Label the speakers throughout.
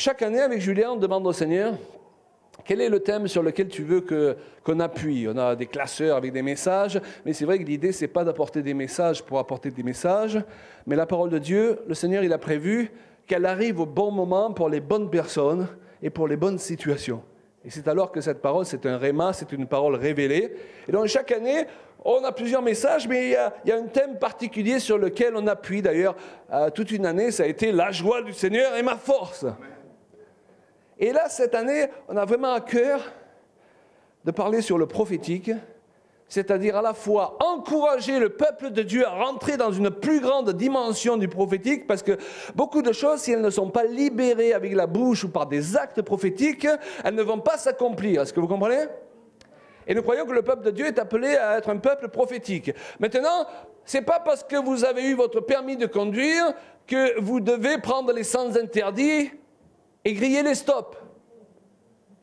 Speaker 1: chaque année, avec Julien, on demande au Seigneur, quel est le thème sur lequel tu veux qu'on appuie? On a des classeurs avec des messages, mais c'est vrai que l'idée, ce n'est pas d'apporter des messages pour apporter des messages, mais la parole de Dieu, le Seigneur, il a prévu qu'elle arrive au bon moment pour les bonnes personnes et pour les bonnes situations. Et c'est alors que cette parole, c'est un réma, c'est une parole révélée. Et donc, chaque année, on a plusieurs messages, mais il y a un thème particulier sur lequel on appuie. D'ailleurs, toute une année, ça a été la joie du Seigneur et ma force. Et là, cette année, on a vraiment à cœur de parler sur le prophétique, c'est-à-dire à la fois encourager le peuple de Dieu à rentrer dans une plus grande dimension du prophétique, parce que beaucoup de choses, si elles ne sont pas libérées avec la bouche ou par des actes prophétiques, elles ne vont pas s'accomplir. Est-ce que vous comprenez? Et nous croyons que le peuple de Dieu est appelé à être un peuple prophétique. Maintenant, ce n'est pas parce que vous avez eu votre permis de conduire que vous devez prendre les sens interdits et griller les stops.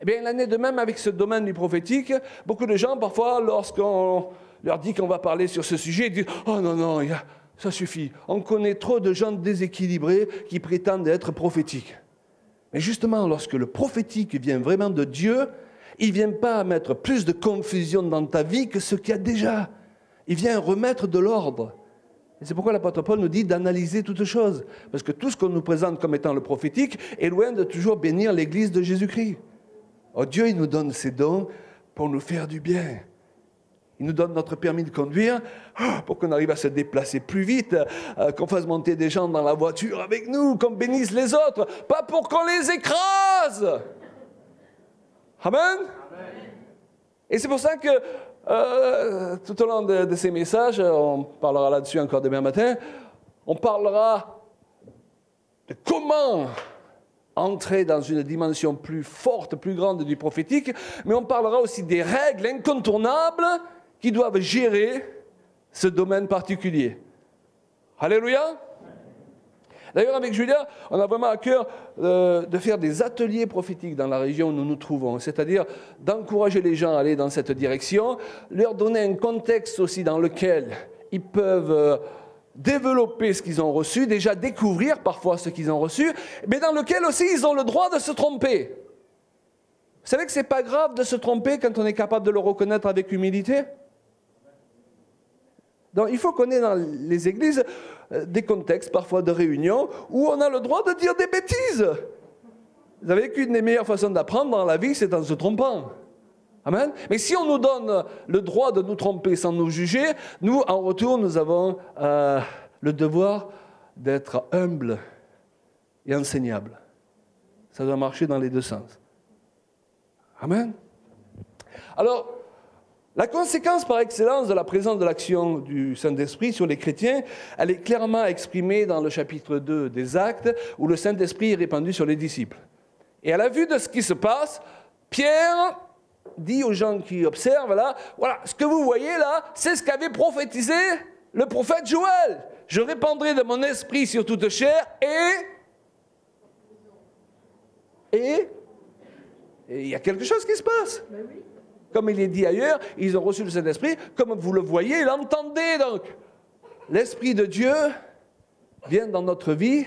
Speaker 1: Eh bien, l'année de même avec ce domaine du prophétique, beaucoup de gens, parfois, lorsqu'on leur dit qu'on va parler sur ce sujet, ils disent « Oh non, non, ça suffit. On connaît trop de gens déséquilibrés qui prétendent être prophétiques. » Mais justement, lorsque le prophétique vient vraiment de Dieu, il ne vient pas mettre plus de confusion dans ta vie que ce qu'il y a déjà. Il vient remettre de l'ordre. Et c'est pourquoi l'apôtre Paul nous dit d'analyser toutes choses. Parce que tout ce qu'on nous présente comme étant le prophétique est loin de toujours bénir l'Église de Jésus-Christ. Oh, Dieu, il nous donne ses dons pour nous faire du bien. Il nous donne notre permis de conduire pour qu'on arrive à se déplacer plus vite, qu'on fasse monter des gens dans la voiture avec nous, qu'on bénisse les autres, pas pour qu'on les écrase. Amen. Et c'est pour ça que tout au long de ces messages, on parlera là-dessus encore demain matin, on parlera de comment entrer dans une dimension plus forte, plus grande du prophétique, mais on parlera aussi des règles incontournables qui doivent gérer ce domaine particulier. Alléluia! D'ailleurs, avec Julia, on a vraiment à cœur de faire des ateliers prophétiques dans la région où nous nous trouvons, c'est-à-dire d'encourager les gens à aller dans cette direction, leur donner un contexte aussi dans lequel ils peuvent développer ce qu'ils ont reçu, déjà découvrir parfois ce qu'ils ont reçu, mais dans lequel aussi ils ont le droit de se tromper. Vous savez que ce n'est pas grave de se tromper quand on est capable de le reconnaître avec humilité? Donc, il faut qu'on ait dans les églises des contextes, parfois de réunions, où on a le droit de dire des bêtises. Vous savez qu'une des meilleures façons d'apprendre dans la vie, c'est en se trompant. Amen. Mais si on nous donne le droit de nous tromper sans nous juger, nous, en retour, nous avons le devoir d'être humbles et enseignables. Ça doit marcher dans les deux sens. Amen. Alors, la conséquence par excellence de la présence de l'action du Saint-Esprit sur les chrétiens, elle est clairement exprimée dans le chapitre 2 des Actes, où le Saint-Esprit est répandu sur les disciples. Et à la vue de ce qui se passe, Pierre dit aux gens qui observent, là, voilà, ce que vous voyez là, c'est ce qu'avait prophétisé le prophète Joël. Je répandrai de mon esprit sur toute chair et il y a quelque chose qui se passe. Comme il est dit ailleurs, ils ont reçu le Saint-Esprit, comme vous le voyez, l'entendez donc. L'Esprit de Dieu vient dans notre vie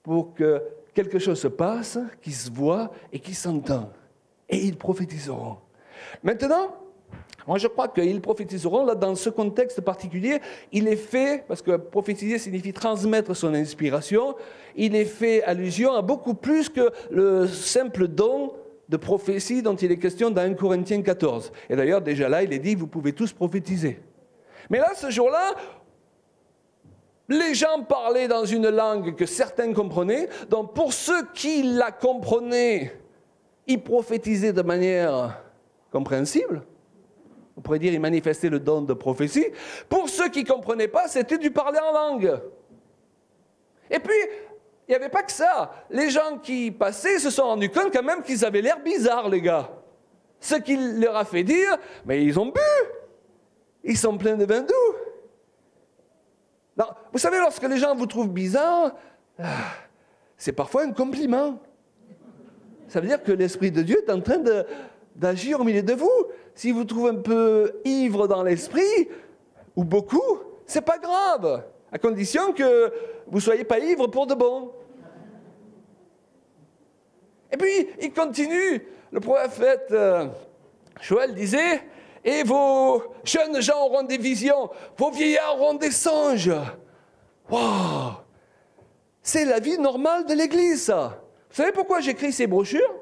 Speaker 1: pour que quelque chose se passe, qui se voit et qui s'entend. Et ils prophétiseront. Maintenant, moi je crois qu'ils prophétiseront, là dans ce contexte particulier, il est fait, parce que prophétiser signifie transmettre son inspiration, il est fait allusion à beaucoup plus que le simple don de prophétie dont il est question dans 1 Corinthiens 14. Et d'ailleurs, déjà là, il est dit, vous pouvez tous prophétiser. Mais là, ce jour-là, les gens parlaient dans une langue que certains comprenaient, donc pour ceux qui la comprenaient, ils prophétisaient de manière compréhensible. On pourrait dire, ils manifestaient le don de prophétie. Pour ceux qui ne comprenaient pas, c'était du parler en langue. Et puis, il n'y avait pas que ça. Les gens qui passaient se sont rendus compte quand même qu'ils avaient l'air bizarres, les gars. Ce qui leur a fait dire, mais ils ont bu. Ils sont pleins de vin doux. Non, vous savez, lorsque les gens vous trouvent bizarre, c'est parfois un compliment. Ça veut dire que l'Esprit de Dieu est en train d'agir au milieu de vous. Si vous trouvez un peu ivre dans l'esprit, ou beaucoup, c'est pas grave. À condition que vous ne soyez pas ivre pour de bon. Et puis, il continue. Le prophète Joël disait, « Et vos jeunes gens auront des visions, vos vieillards auront des songes. » Waouh! C'est la vie normale de l'Église, ça. Vous savez pourquoi j'écris ces brochures?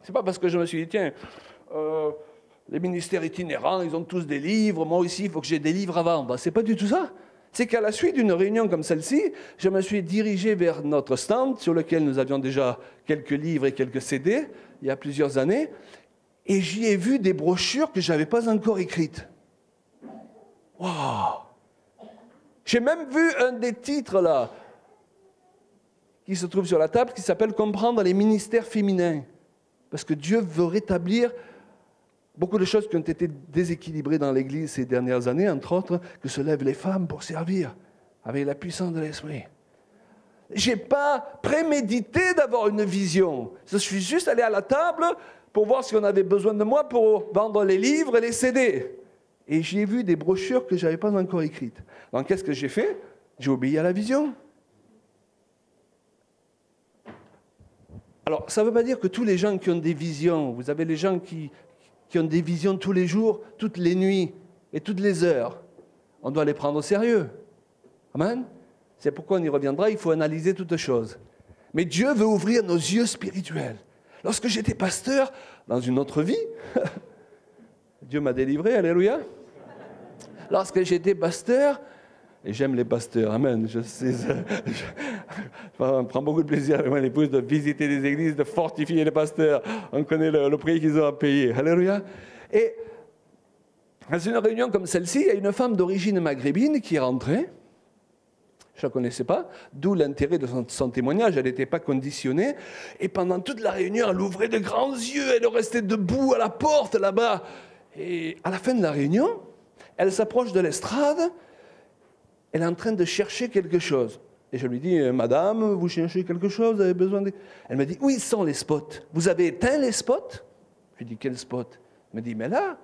Speaker 1: C'est pas parce que je me suis dit, tiens, les ministères itinérants, ils ont tous des livres, moi aussi, il faut que j'ai des livres à vendre. C'est pas du tout ça. C'est qu'à la suite d'une réunion comme celle-ci, je me suis dirigé vers notre stand, sur lequel nous avions déjà quelques livres et quelques CD, il y a plusieurs années, et j'y ai vu des brochures que je n'avais pas encore écrites. Waouh! J'ai même vu un des titres, là, qui se trouve sur la table, qui s'appelle « Comprendre les ministères féminins ». Parce que Dieu veut rétablir beaucoup de choses qui ont été déséquilibrées dans l'Église ces dernières années, entre autres, que se lèvent les femmes pour servir avec la puissance de l'Esprit. Je n'ai pas prémédité d'avoir une vision. Je suis juste allé à la table pour voir si on avait besoin de moi pour vendre les livres et les CD. Et j'ai vu des brochures que je n'avais pas encore écrites. Donc qu'est-ce que j'ai fait? J'ai obéi à la vision. Alors, ça ne veut pas dire que tous les gens qui ont des visions, vous avez les gens qui ont des visions tous les jours, toutes les nuits et toutes les heures, on doit les prendre au sérieux. Amen? C'est pourquoi on y reviendra, il faut analyser toutes choses. Mais Dieu veut ouvrir nos yeux spirituels. Lorsque j'étais pasteur, dans une autre vie, Dieu m'a délivré, alléluia. Lorsque j'étais pasteur, et j'aime les pasteurs, amen, je sais, on prend beaucoup de plaisir avec mon épouse de visiter des églises, de fortifier les pasteurs. On connaît le prix qu'ils ont à payer, alléluia. Et dans une réunion comme celle-ci, il y a une femme d'origine maghrébine qui est rentrée. Je ne la connaissais pas, d'où l'intérêt de son témoignage, elle n'était pas conditionnée. Et pendant toute la réunion, elle ouvrait de grands yeux, elle restait debout à la porte là-bas. Et à la fin de la réunion, elle s'approche de l'estrade, elle est en train de chercher quelque chose. Et je lui dis, madame, vous cherchez quelque chose, vous avez besoin de... Elle me dit, où ils sont les spots? Vous avez éteint les spots? Je lui dis, quel spot? Elle me dit, mais là,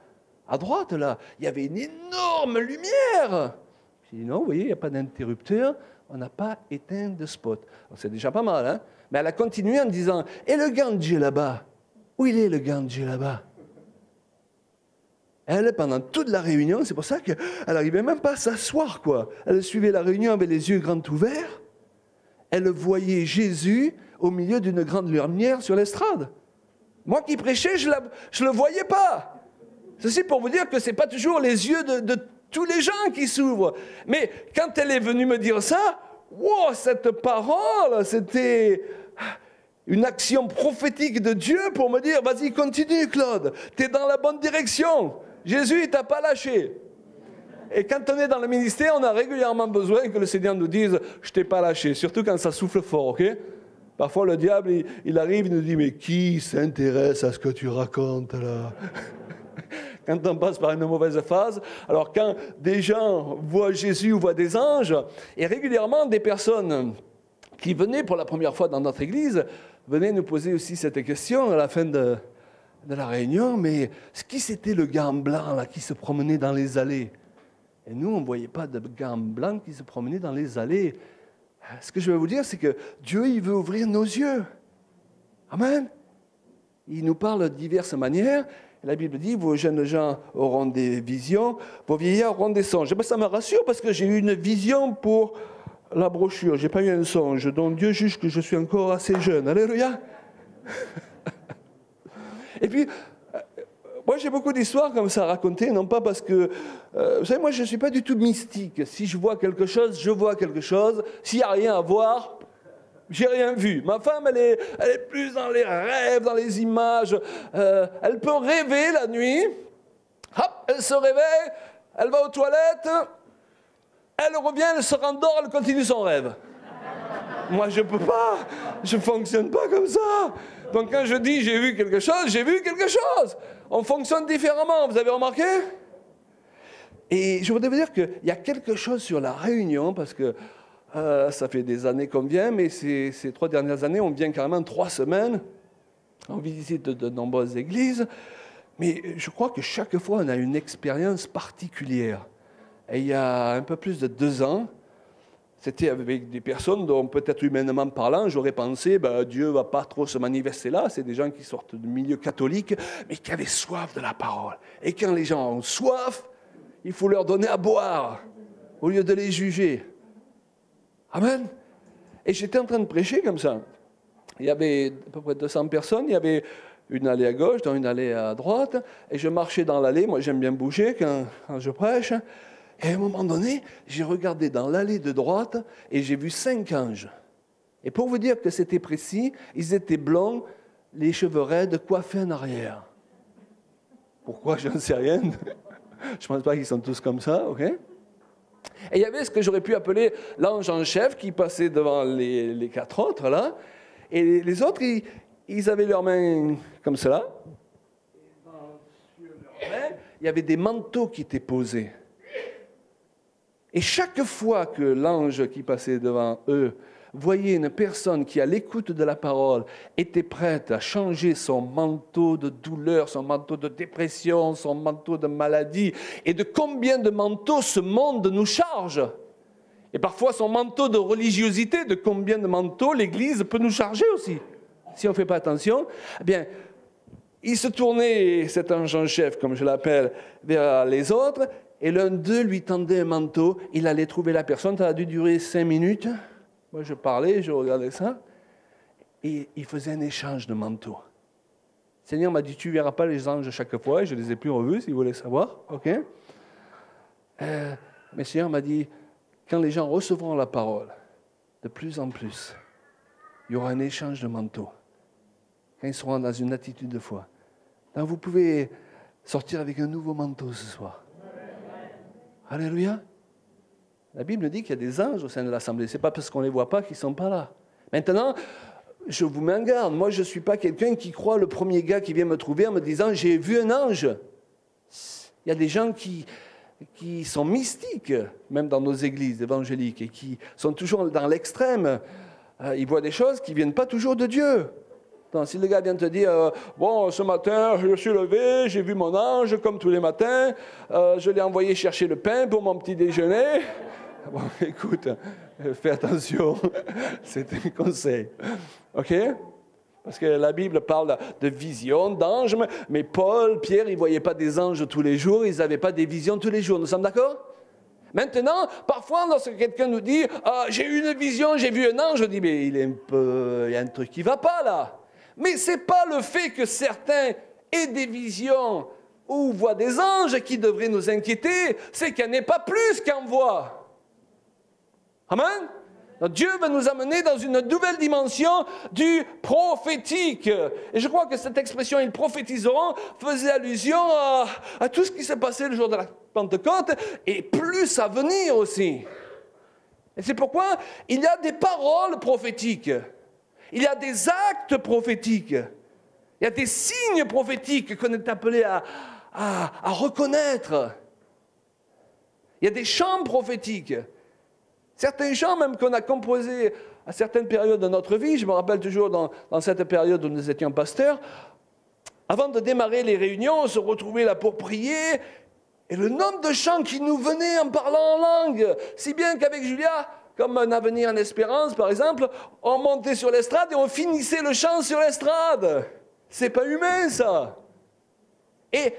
Speaker 1: à droite, là, il y avait une énorme lumière. Je lui dis, non, vous voyez, il n'y a pas d'interrupteur, on n'a pas éteint de spot. Alors, c'est déjà pas mal, hein? Mais elle a continué en disant, et le Gandhi là-bas? Où il est le Gandhi là-bas? Elle, pendant toute la réunion, c'est pour ça qu'elle n'arrivait même pas à s'asseoir, quoi. Elle suivait la réunion avec les yeux grands ouverts. Elle voyait Jésus au milieu d'une grande lumière sur l'estrade. Moi qui prêchais, je ne le voyais pas. Ceci pour vous dire que ce n'est pas toujours les yeux de tous les gens qui s'ouvrent. Mais quand elle est venue me dire ça, wow, cette parole, c'était une action prophétique de Dieu pour me dire, vas-y, continue, Claude, tu es dans la bonne direction. Jésus, il ne t'a pas lâché. Et quand on est dans le ministère, on a régulièrement besoin que le Seigneur nous dise « je ne t'ai pas lâché », surtout quand ça souffle fort, ok? Parfois, le diable, il arrive, il nous dit « mais qui s'intéresse à ce que tu racontes, là ?» Quand on passe par une mauvaise phase, alors quand des gens voient Jésus ou voient des anges, et régulièrement, des personnes qui venaient pour la première fois dans notre église, venaient nous poser aussi cette question à la fin de la réunion, mais qui c'était le gant blanc là, qui se promenait dans les allées? Et nous, on ne voyait pas de gant blanc qui se promenait dans les allées. Ce que je veux vous dire, c'est que Dieu, il veut ouvrir nos yeux. Amen. Il nous parle de diverses manières. La Bible dit, vos jeunes gens auront des visions, vos vieillards auront des songes. Et bien, ça me rassure parce que j'ai eu une vision pour la brochure. Je n'ai pas eu un songe. Donc Dieu juge que je suis encore assez jeune. Alléluia. Et puis, moi j'ai beaucoup d'histoires comme ça à raconter, non pas parce que, vous savez, moi je ne suis pas du tout mystique. Si je vois quelque chose, je vois quelque chose. S'il n'y a rien à voir, j'ai rien vu. Ma femme, elle est plus dans les rêves, dans les images. Elle peut rêver la nuit. Hop, elle se réveille, elle va aux toilettes, elle revient, elle se rendort, elle continue son rêve. Moi je ne peux pas, je ne fonctionne pas comme ça. Donc quand je dis j'ai vu quelque chose, j'ai vu quelque chose. On fonctionne différemment, vous avez remarqué? Et je voudrais vous dire qu'il y a quelque chose sur la réunion, parce que ça fait des années qu'on vient, mais ces 3 dernières années, on vient carrément 3 semaines. On visite de nombreuses églises. Mais je crois que chaque fois, on a une expérience particulière. Et il y a un peu plus de 2 ans, c'était avec des personnes dont, peut-être humainement parlant, j'aurais pensé, Dieu ne va pas trop se manifester là. C'est des gens qui sortent du milieu catholique, mais qui avaient soif de la parole. Et quand les gens ont soif, il faut leur donner à boire, au lieu de les juger. Amen. Et j'étais en train de prêcher comme ça. Il y avait à peu près 200 personnes, il y avait une allée à gauche, dans une allée à droite, et je marchais dans l'allée. Moi, j'aime bien bouger quand je prêche. Et à un moment donné, j'ai regardé dans l'allée de droite et j'ai vu 5 anges. Et pour vous dire que c'était précis, ils étaient blonds, les cheveux raides, coiffés en arrière. Pourquoi? Je ne sais rien. Je ne pense pas qu'ils sont tous comme ça, ok? Et il y avait ce que j'aurais pu appeler l'ange en chef qui passait devant les 4 autres, là. Et les autres, ils avaient leurs mains comme cela. Et sur leurs mains, il y avait des manteaux qui étaient posés. Et chaque fois que l'ange qui passait devant eux voyait une personne qui, à l'écoute de la parole, était prête à changer son manteau de douleur, son manteau de dépression, son manteau de maladie, et de combien de manteaux ce monde nous charge. Et parfois son manteau de religiosité, de combien de manteaux l'Église peut nous charger aussi. Si on ne fait pas attention, eh bien, il se tournait, cet ange en chef, comme je l'appelle, vers les autres, et l'un d'eux lui tendait un manteau, il allait trouver la personne, ça a dû durer 5 minutes. Moi, je parlais, je regardais ça, et il faisait un échange de manteaux. Le Seigneur m'a dit, tu ne verras pas les anges chaque fois, et je ne les ai plus revus, si vous voulez savoir, ok? Mais le Seigneur m'a dit, quand les gens recevront la parole, de plus en plus, il y aura un échange de manteaux. Quand ils seront dans une attitude de foi. Donc vous pouvez sortir avec un nouveau manteau ce soir. Alléluia. La Bible dit qu'il y a des anges au sein de l'Assemblée. Ce n'est pas parce qu'on ne les voit pas qu'ils ne sont pas là. Maintenant, je vous mets en garde. Moi, je ne suis pas quelqu'un qui croit le premier gars qui vient me trouver en me disant « j'ai vu un ange ». Il y a des gens qui sont mystiques, même dans nos églises évangéliques, et qui sont toujours dans l'extrême. Ils voient des choses qui ne viennent pas toujours de Dieu. Donc, si le gars vient te dire « Bon, ce matin, je suis levé, j'ai vu mon ange, comme tous les matins, je l'ai envoyé chercher le pain pour mon petit déjeuner. » Bon, écoute, fais attention, c'est un conseil. OK? Parce que la Bible parle de visions, d'anges, mais Paul, Pierre, ils ne voyaient pas des anges tous les jours, ils n'avaient pas des visions tous les jours. Nous sommes d'accord? Maintenant, parfois, lorsque quelqu'un nous dit « j'ai eu une vision, j'ai vu un ange », je dis « mais il y a un truc qui ne va pas là ». Mais ce n'est pas le fait que certains aient des visions ou voient des anges qui devrait nous inquiéter, c'est qu'il n'y en ait pas plus qu'en voit. Amen? Donc Dieu va nous amener dans une nouvelle dimension du prophétique. Et je crois que cette expression « ils prophétiseront » faisait allusion à tout ce qui s'est passé le jour de la Pentecôte et plus à venir aussi. Et c'est pourquoi il y a des paroles prophétiques. Il y a des actes prophétiques. Il y a des signes prophétiques qu'on est appelé à reconnaître. Il y a des chants prophétiques. Certains chants même qu'on a composés à certaines périodes de notre vie, je me rappelle toujours dans cette période où nous étions pasteurs, avant de démarrer les réunions, on se retrouvait là pour prier, et le nombre de chants qui nous venaient en parlant en langue, si bien qu'avec Julia, comme un avenir en espérance par exemple, on montait sur l'estrade et on finissait le chant sur l'estrade. C'est pas humain ça. Et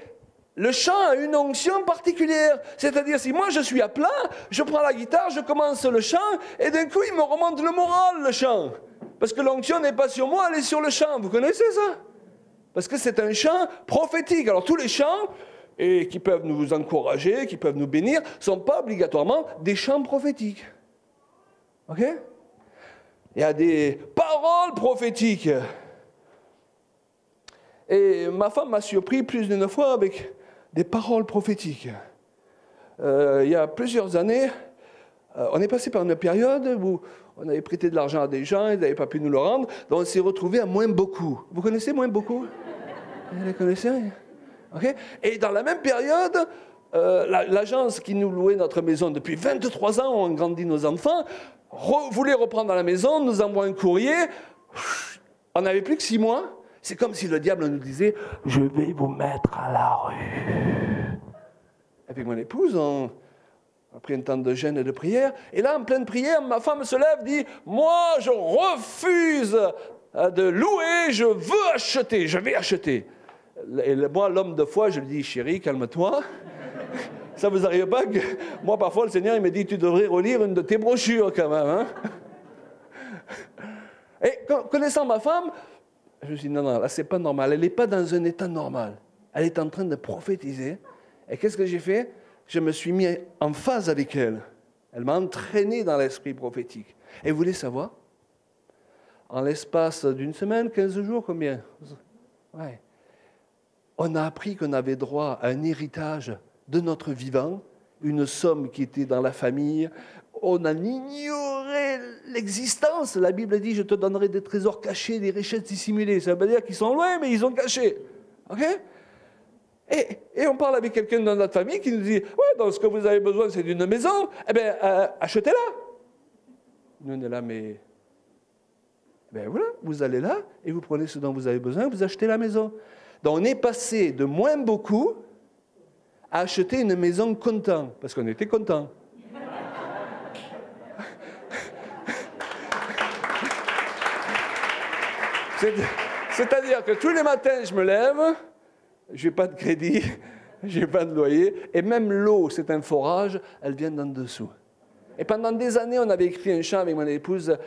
Speaker 1: le chant a une onction particulière. C'est-à-dire, si moi je suis à plat, je prends la guitare, je commence le chant, et d'un coup, il me remonte le moral, le chant. Parce que l'onction n'est pas sur moi, elle est sur le chant. Vous connaissez ça? Parce que c'est un chant prophétique. Alors, tous les chants, et qui peuvent nous encourager, qui peuvent nous bénir, ne sont pas obligatoirement des chants prophétiques. OK? Il y a des paroles prophétiques. Et ma femme m'a surpris plus d'une fois avec des paroles prophétiques. Il y a plusieurs années, on est passé par une période où on avait prêté de l'argent à des gens, ils n'avaient pas pu nous le rendre, donc on s'est retrouvé à moins beaucoup. Vous connaissez moins beaucoup? Vous les connaissez? Okay? Et dans la même période, l'agence qui nous louait notre maison depuis 23 ans, où on grandit nos enfants, voulait reprendre la maison, nous envoie un courrier, on n'avait plus que 6 mois. C'est comme si le diable nous disait « Je vais vous mettre à la rue ». Avec mon épouse, Après un temps de jeûne et de prière. Et là, en pleine prière, ma femme se lève, dit « Moi, je refuse de louer, je veux acheter, je vais acheter. » Et moi, l'homme de foi, je lui dis « Chérie, calme-toi. » Ça ne vous arrive pas que... Moi, parfois, le Seigneur, il me dit « Tu devrais relire une de tes brochures, quand même. Hein? » Et connaissant ma femme, je me suis dit « Non, là, c'est pas normal. Elle n'est pas dans un état normal. Elle est en train de prophétiser. » Et qu'est-ce que j'ai fait? Je me suis mis en phase avec elle. Elle m'a entraîné dans l'esprit prophétique. Et vous voulez savoir? En l'espace d'une semaine, 15 jours, combien? Ouais. On a appris qu'on avait droit à un héritage de notre vivant, une somme qui était dans la famille. On en ignorait l'existence. La Bible dit « Je te donnerai des trésors cachés, des richesses dissimulées. » Ça veut dire qu'ils sont loin, mais ils sont cachés. OK? Et on parle avec quelqu'un dans notre famille qui nous dit « Ouais, donc ce que vous avez besoin, c'est d'une maison. Eh bien, achetez-la. » Nous, on est là, mais... Ben voilà, vous allez là et vous prenez ce dont vous avez besoin, vous achetez la maison. Donc on est passé de moins beaucoup à acheter une maison content, parce qu'on était content. C'est-à-dire que tous les matins, je me lève, je n'ai pas de crédit, je n'ai pas de loyer, et même l'eau, c'est un forage, elle vient d'en dessous. Et pendant des années, on avait écrit un chant avec mon épouse,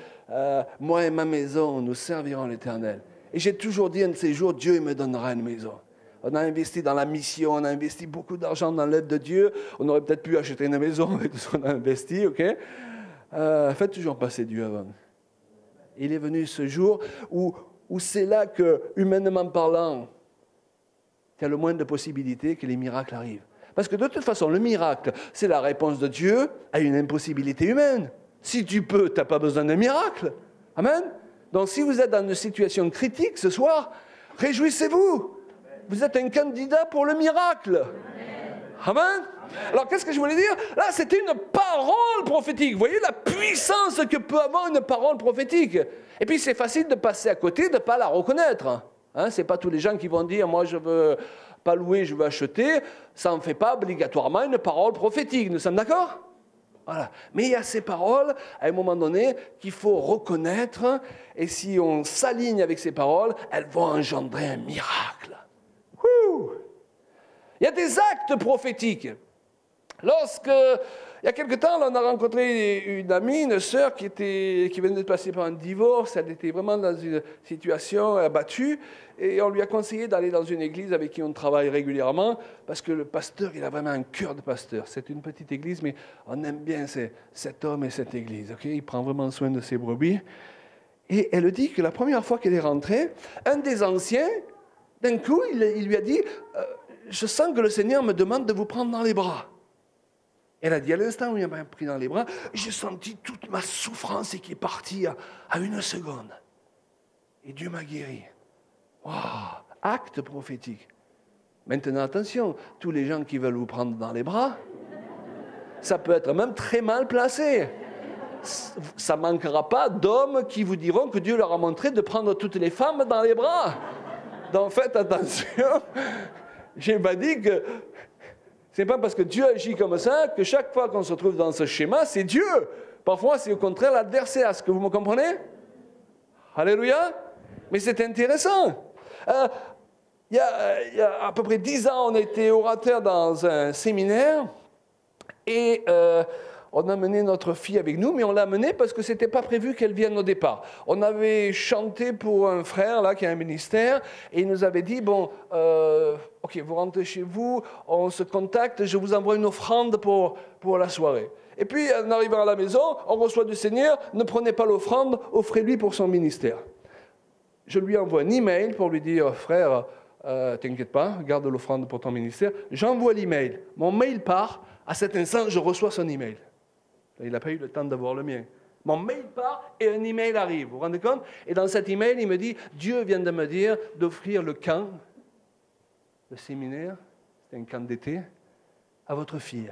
Speaker 1: moi et ma maison, nous servirons l'Éternel. Et j'ai toujours dit, un de ces jours, Dieu me donnera une maison. On a investi dans la mission, on a investi beaucoup d'argent dans l'aide de Dieu. On aurait peut-être pu acheter une maison avec tout ce qu'on a investi, ok? Faites toujours passer Dieu avant. Il est venu ce jour où c'est là que, humainement parlant, il y a le moins de possibilités que les miracles arrivent. Parce que de toute façon, le miracle, c'est la réponse de Dieu à une impossibilité humaine. Si tu peux, tu n'as pas besoin d'un miracle. Amen? Donc si vous êtes dans une situation critique ce soir, réjouissez-vous. Vous êtes un candidat pour le miracle. Amen? Alors qu'est-ce que je voulais dire? Là, c'était une parole prophétique. Vous voyez la puissance que peut avoir une parole prophétique. Et puis c'est facile de passer à côté, de ne pas la reconnaître. Hein, ce n'est pas tous les gens qui vont dire « moi je veux pas louer, je veux acheter ». Ça n'en fait pas obligatoirement une parole prophétique. Nous sommes d'accord? Voilà. Mais il y a ces paroles, à un moment donné, qu'il faut reconnaître. Et si on s'aligne avec ces paroles, elles vont engendrer un miracle. Wouh! Il y a des actes prophétiques. Il y a quelque temps, on a rencontré une amie, une sœur qui venait de passer par un divorce. Elle était vraiment dans une situation abattue. Et on lui a conseillé d'aller dans une église avec qui on travaille régulièrement, parce que le pasteur, il a vraiment un cœur de pasteur. C'est une petite église, mais on aime bien cet homme et cette église. Okay? Il prend vraiment soin de ses brebis. Et elle dit que la première fois qu'elle est rentrée, un des anciens, d'un coup, il lui a dit « Je sens que le Seigneur me demande de vous prendre dans les bras. » Elle a dit, à l'instant où il m'a pris dans les bras, j'ai senti toute ma souffrance qui est partie à une seconde. Et Dieu m'a guéri. Waouh! Acte prophétique. Maintenant, attention, tous les gens qui veulent vous prendre dans les bras, ça peut être même très mal placé. Ça ne manquera pas d'hommes qui vous diront que Dieu leur a montré de prendre toutes les femmes dans les bras. Donc faites attention. Je n'ai pas dit que... Ce n'est pas parce que Dieu agit comme ça que chaque fois qu'on se trouve dans ce schéma, c'est Dieu. Parfois, c'est au contraire l'adversaire. Est-ce que vous me comprenez? Alléluia. Mais c'est intéressant. Il y a à peu près 10 ans, on était orateur dans un séminaire et on a mené notre fille avec nous, mais on l'a menée parce que ce n'était pas prévu qu'elle vienne au départ. On avait chanté pour un frère là, qui a un ministère et il nous avait dit, bon, ok, vous rentrez chez vous, on se contacte, je vous envoie une offrande pour la soirée. Et puis, en arrivant à la maison, on reçoit du Seigneur, ne prenez pas l'offrande, offrez-lui pour son ministère. Je lui envoie un email pour lui dire, frère, t'inquiète pas, garde l'offrande pour ton ministère. J'envoie l'email. Mon mail part, à cet instant, je reçois son email. Il n'a pas eu le temps d'avoir le mien. Mon mail part et un email arrive. Vous vous rendez compte? Et dans cet email, il me dit, Dieu vient de me dire d'offrir le camp, le séminaire, c'est un camp d'été, à votre fille.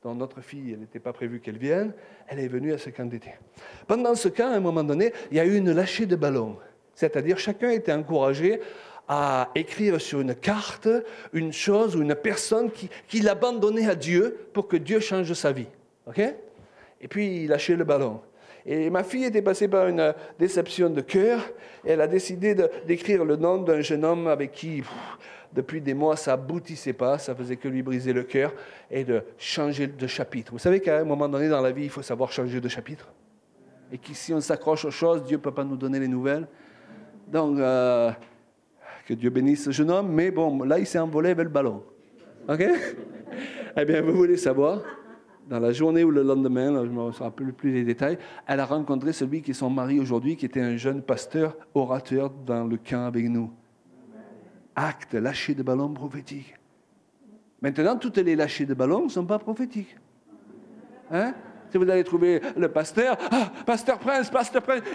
Speaker 1: Donc notre fille, elle n'était pas prévue qu'elle vienne, elle est venue à ce camp d'été. Pendant ce camp, à un moment donné, il y a eu une lâchée de ballons. C'est-à-dire chacun était encouragé à écrire sur une carte une chose ou une personne qu'il abandonnait à Dieu pour que Dieu change sa vie. Okay? Et puis, il lâchait le ballon. Et ma fille était passée par une déception de cœur. Et elle a décidé d'écrire le nom d'un jeune homme avec qui, depuis des mois, ça aboutissait pas, ça faisait que lui briser le cœur, et de changer de chapitre. Vous savez qu'à un moment donné dans la vie, il faut savoir changer de chapitre. Et que si on s'accroche aux choses, Dieu ne peut pas nous donner les nouvelles. Donc, que Dieu bénisse ce jeune homme, mais bon, là, il s'est envolé vers le ballon. OK? Eh bien, vous voulez savoir, dans la journée ou le lendemain, là, je ne me rappelle plus les détails, elle a rencontré celui qui est son mari aujourd'hui, qui était un jeune pasteur, orateur dans le camp avec nous. Acte, lâcher de ballon prophétique. Maintenant, toutes les lâchers de ballon ne sont pas prophétiques. Hein? Si vous allez trouver le pasteur, pasteur Prince,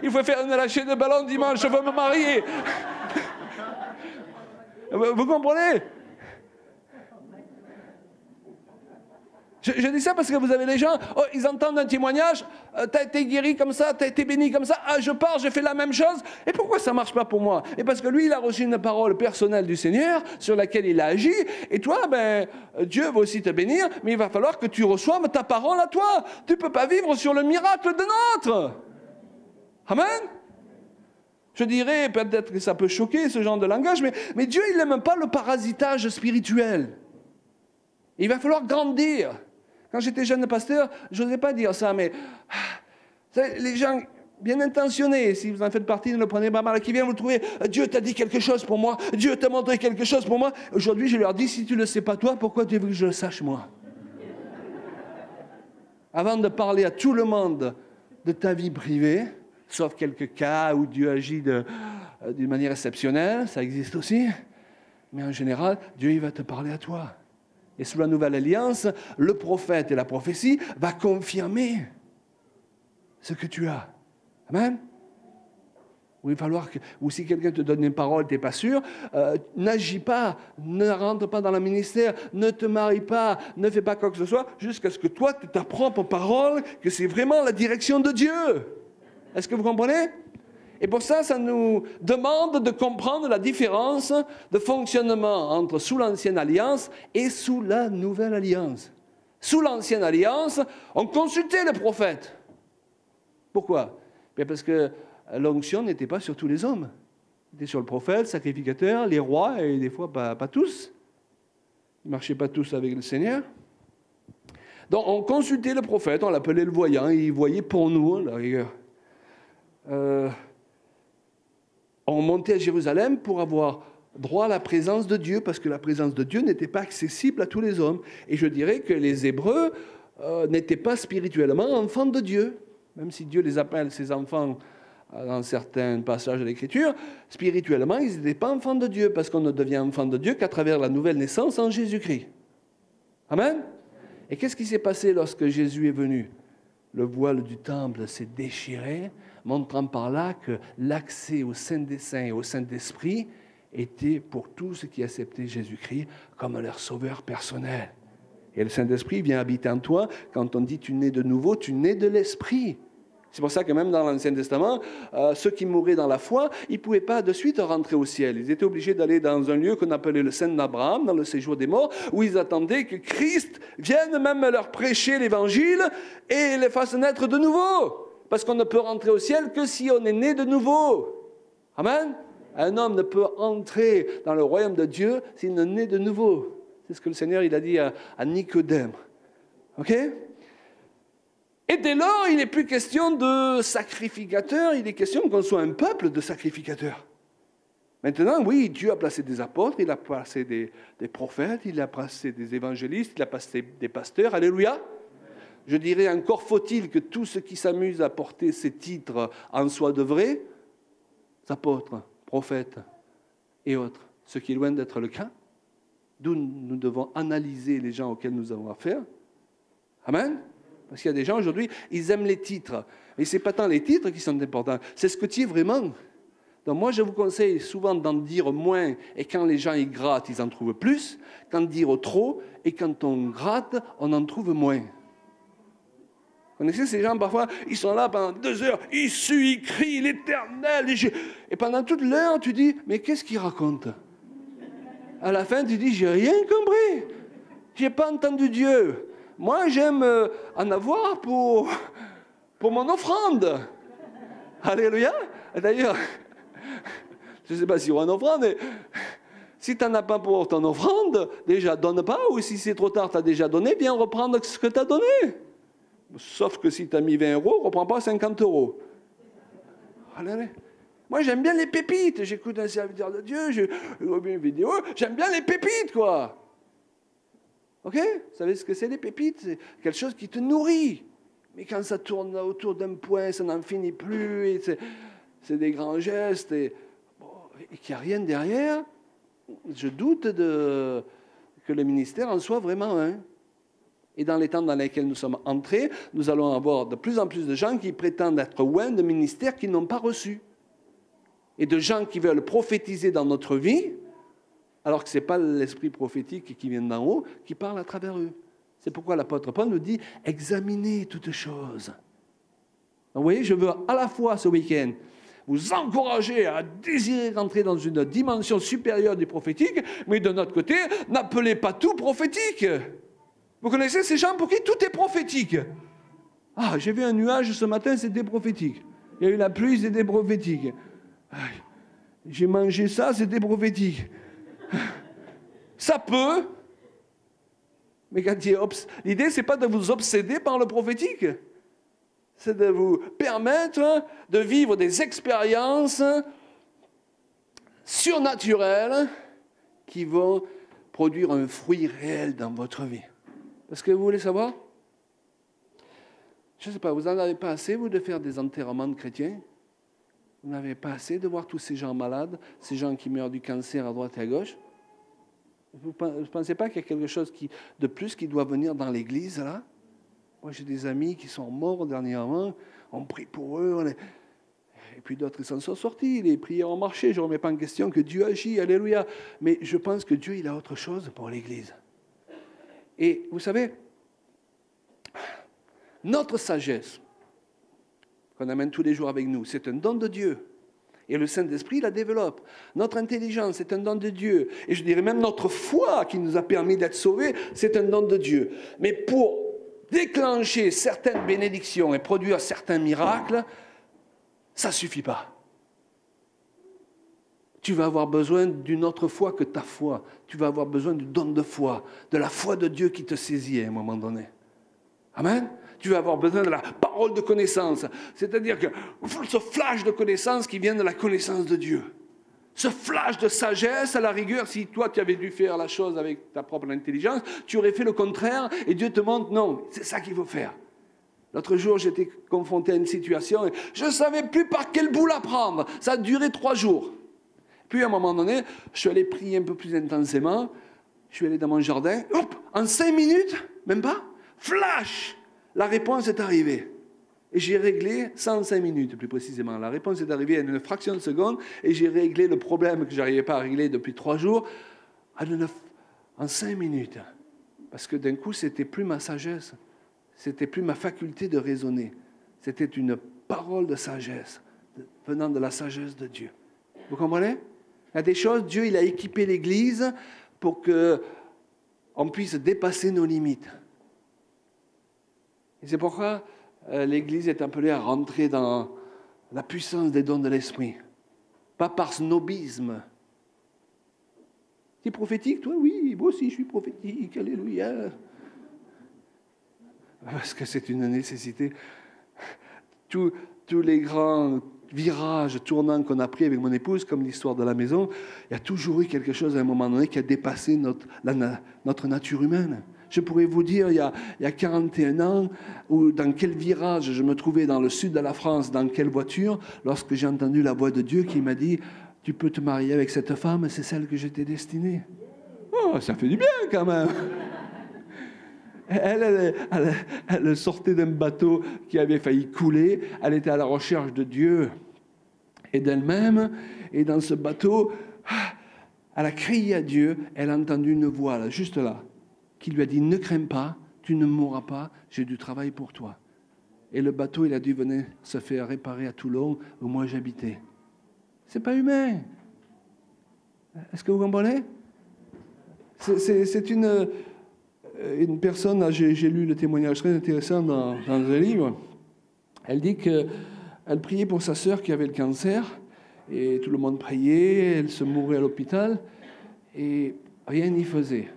Speaker 1: il faut faire une lâcher de ballon dimanche, je veux me marier. Vous comprenez? Je dis ça parce que vous avez les gens, ils entendent un témoignage, t'as été guéri comme ça, t'as été béni comme ça, je pars, je fais la même chose, et pourquoi ça ne marche pas pour moi? Et parce que lui, il a reçu une parole personnelle du Seigneur sur laquelle il a agi, et toi, Dieu va aussi te bénir, mais il va falloir que tu reçoives ta parole à toi. Tu ne peux pas vivre sur le miracle de l'autre. Amen? Je dirais, peut-être que ça peut choquer ce genre de langage, mais Dieu, il n'aime pas le parasitage spirituel. Il va falloir grandir. Quand j'étais jeune pasteur, je n'osais pas dire ça, mais les gens bien intentionnés, si vous en faites partie, ne le prenez pas mal, qui viennent vous trouver, Dieu t'a dit quelque chose pour moi, Dieu t'a montré quelque chose pour moi. Aujourd'hui, je leur dis, si tu ne le sais pas toi, pourquoi tu veux que je le sache moi? Avant de parler à tout le monde de ta vie privée, sauf quelques cas où Dieu agit d'une manière exceptionnelle, ça existe aussi, mais en général, Dieu il va te parler à toi. Et sous la nouvelle alliance, le prophète et la prophétie va confirmer ce que tu as. Amen? Il va falloir que, ou si quelqu'un te donne une parole, tu n'es pas sûr, n'agis pas, ne rentre pas dans le ministère, ne te marie pas, ne fais pas quoi que ce soit, jusqu'à ce que toi, tu aies ta propre parole, que c'est vraiment la direction de Dieu. Est-ce que vous comprenez? Et pour ça, ça nous demande de comprendre la différence de fonctionnement entre sous l'ancienne alliance et sous la nouvelle alliance. Sous l'ancienne alliance, on consultait le prophète. Pourquoi? Bien parce que l'onction n'était pas sur tous les hommes. C'était sur le prophète, le sacrificateur, les rois, et des fois pas tous. Ils ne marchaient pas tous avec le Seigneur. Donc on consultait le prophète, on l'appelait le voyant, il voyait pour nous, à la rigueur. On montait à Jérusalem pour avoir droit à la présence de Dieu, parce que la présence de Dieu n'était pas accessible à tous les hommes. Et je dirais que les Hébreux n'étaient pas spirituellement enfants de Dieu, même si Dieu les appelle ses enfants dans certains passages de l'Écriture, spirituellement, ils n'étaient pas enfants de Dieu, parce qu'on ne devient enfant de Dieu qu'à travers la nouvelle naissance en Jésus-Christ. Amen? Et qu'est-ce qui s'est passé lorsque Jésus est venu? Le voile du temple s'est déchiré, montrant par là que l'accès au Saint des Saints et au Saint-Esprit était pour tous ceux qui acceptaient Jésus-Christ comme leur sauveur personnel. Et le Saint-Esprit vient habiter en toi. Quand on dit tu nais de nouveau, tu nais de l'Esprit. C'est pour ça que même dans l'Ancien Testament, ceux qui mouraient dans la foi, ils ne pouvaient pas de suite rentrer au ciel. Ils étaient obligés d'aller dans un lieu qu'on appelait le Sein d'Abraham, dans le séjour des morts, où ils attendaient que Christ vienne même leur prêcher l'Évangile et les fasse naître de nouveau. Parce qu'on ne peut rentrer au ciel que si on est né de nouveau. Amen? Un homme ne peut entrer dans le royaume de Dieu s'il ne naît de nouveau. C'est ce que le Seigneur il a dit à Nicodème. OK? Et dès lors, il n'est plus question de sacrificateurs, il est question qu'on soit un peuple de sacrificateurs. Maintenant, oui, Dieu a placé des apôtres, il a placé des prophètes, il a placé des évangélistes, il a placé des pasteurs. Alléluia. Je dirais encore faut-il que tous ceux qui s'amusent à porter ces titres en soient de vrais apôtres, prophètes et autres, ce qui est loin d'être le cas. D'où nous devons analyser les gens auxquels nous avons affaire. Amen. Parce qu'il y a des gens aujourd'hui, ils aiment les titres. Mais ce n'est pas tant les titres qui sont importants, c'est ce que tu es vraiment. Donc moi, je vous conseille souvent d'en dire moins, et quand les gens y grattent, ils en trouvent plus, qu'en dire trop, et quand on gratte, on en trouve moins. Vous connaissez ces gens, parfois, ils sont là pendant 2 heures, ils suent, ils crient, l'Éternel, et pendant toute l'heure, tu dis, mais qu'est-ce qu'ils racontent? À la fin, tu dis, j'ai rien compris. J'ai pas entendu Dieu. Moi, j'aime en avoir pour mon offrande. Alléluia. D'ailleurs, je ne sais pas si on a une offrande, mais si tu n'en as pas pour ton offrande, déjà donne pas, ou si c'est trop tard, tu as déjà donné, viens reprendre ce que tu as donné. Sauf que si tu as mis 20 euros, reprends pas 50 euros. Allez. Moi, j'aime bien les pépites. J'écoute un serviteur de Dieu, je vois une vidéo, j'aime bien les pépites, quoi. OK? Vous savez ce que c'est, les pépites? C'est quelque chose qui te nourrit. Mais quand ça tourne autour d'un point, ça n'en finit plus, et c'est des grands gestes, et qu'il n'y a rien derrière, je doute que le ministère en soit vraiment un. Et dans les temps dans lesquels nous sommes entrés, nous allons avoir de plus en plus de gens qui prétendent être loin de ministères qu'ils n'ont pas reçus. Et de gens qui veulent prophétiser dans notre vie, alors que ce n'est pas l'esprit prophétique qui vient d'en haut qui parle à travers eux. C'est pourquoi l'apôtre Paul nous dit « examinez toutes choses ». Vous voyez, je veux à la fois ce week-end vous encourager à désirer rentrer dans une dimension supérieure du prophétique, mais de notre côté, n'appelez pas tout prophétique. Vous connaissez ces gens pour qui tout est prophétique? Ah, j'ai vu un nuage ce matin, c'était prophétique. Il y a eu la pluie, c'était prophétique. J'ai mangé ça, c'était prophétique. Ça peut, mais quand l'idée, ce n'est pas de vous obséder par le prophétique. C'est de vous permettre de vivre des expériences surnaturelles qui vont produire un fruit réel dans votre vie. Parce que vous voulez savoir? Je ne sais pas, vous n'en avez pas assez, vous, de faire des enterrements de chrétiens? Vous n'avez pas assez de voir tous ces gens malades, ces gens qui meurent du cancer à droite et à gauche? Vous ne pensez pas qu'il y a quelque chose de plus qui doit venir dans l'Église, là? Moi, j'ai des amis qui sont morts dernièrement, on prie pour eux, et puis d'autres s'en sont sortis, les prières ont marché, je ne remets pas en question que Dieu agit, alléluia. Mais je pense que Dieu, il a autre chose pour l'Église. Et vous savez, notre sagesse, qu'on amène tous les jours avec nous, c'est un don de Dieu. Et le Saint-Esprit la développe. Notre intelligence, c'est un don de Dieu. Et je dirais même notre foi qui nous a permis d'être sauvés, c'est un don de Dieu. Mais pour déclencher certaines bénédictions et produire certains miracles, ça ne suffit pas. Tu vas avoir besoin d'une autre foi que ta foi. Tu vas avoir besoin du don de foi, de la foi de Dieu qui te saisit à un moment donné. Amen. Tu vas avoir besoin de la parole de connaissance. C'est-à-dire que ce flash de connaissance qui vient de la connaissance de Dieu. Ce flash de sagesse, à la rigueur, si toi tu avais dû faire la chose avec ta propre intelligence, tu aurais fait le contraire et Dieu te montre, non, c'est ça qu'il faut faire. L'autre jour, j'étais confronté à une situation et je ne savais plus par quel bout la prendre. Ça a duré 3 jours. Puis à un moment donné, je suis allé prier un peu plus intensément. Je suis allé dans mon jardin. Hop, en 5 minutes, même pas, flash, la réponse est arrivée. Et j'ai réglé, 105 minutes plus précisément. La réponse est arrivée en une fraction de seconde et j'ai réglé le problème que je n'arrivais pas à régler depuis 3 jours en 5 minutes. Parce que d'un coup, c'était plus ma sagesse. C'était plus ma faculté de raisonner. C'était une parole de sagesse, venant de la sagesse de Dieu. Vous comprenez? Il y a des choses, Dieu il a équipé l'Église pour qu'on puisse dépasser nos limites. Et c'est pourquoi l'Église est appelée à rentrer dans la puissance des dons de l'Esprit. Pas par snobisme. Tu es prophétique, toi? Oui, moi aussi je suis prophétique, alléluia. Parce que c'est une nécessité. Tous les grands virages tournants qu'on a pris avec mon épouse, comme l'histoire de la maison, il y a toujours eu quelque chose à un moment donné qui a dépassé notre nature humaine. Je pourrais vous dire, il y a 41 ans, dans quel virage je me trouvais dans le sud de la France, dans quelle voiture, lorsque j'ai entendu la voix de Dieu qui m'a dit « Tu peux te marier avec cette femme, c'est celle que j'étais destinée. » Oh, ça fait du bien quand même. Elle sortait d'un bateau qui avait failli couler. Elle était à la recherche de Dieu et d'elle-même. Et dans ce bateau, elle a crié à Dieu. Elle a entendu une voix, là, juste là, qui lui a dit « Ne crains pas, tu ne mourras pas, j'ai du travail pour toi. » Et le bateau, il a dû venir se faire réparer à Toulon, où moi j'habitais. C'est pas humain. Est-ce que vous comprenez? C'est une personne, j'ai lu le témoignage très intéressant dans un livre. Elle dit qu'elle priait pour sa sœur qui avait le cancer, et tout le monde priait, elle se mourait à l'hôpital, et rien n'y faisait.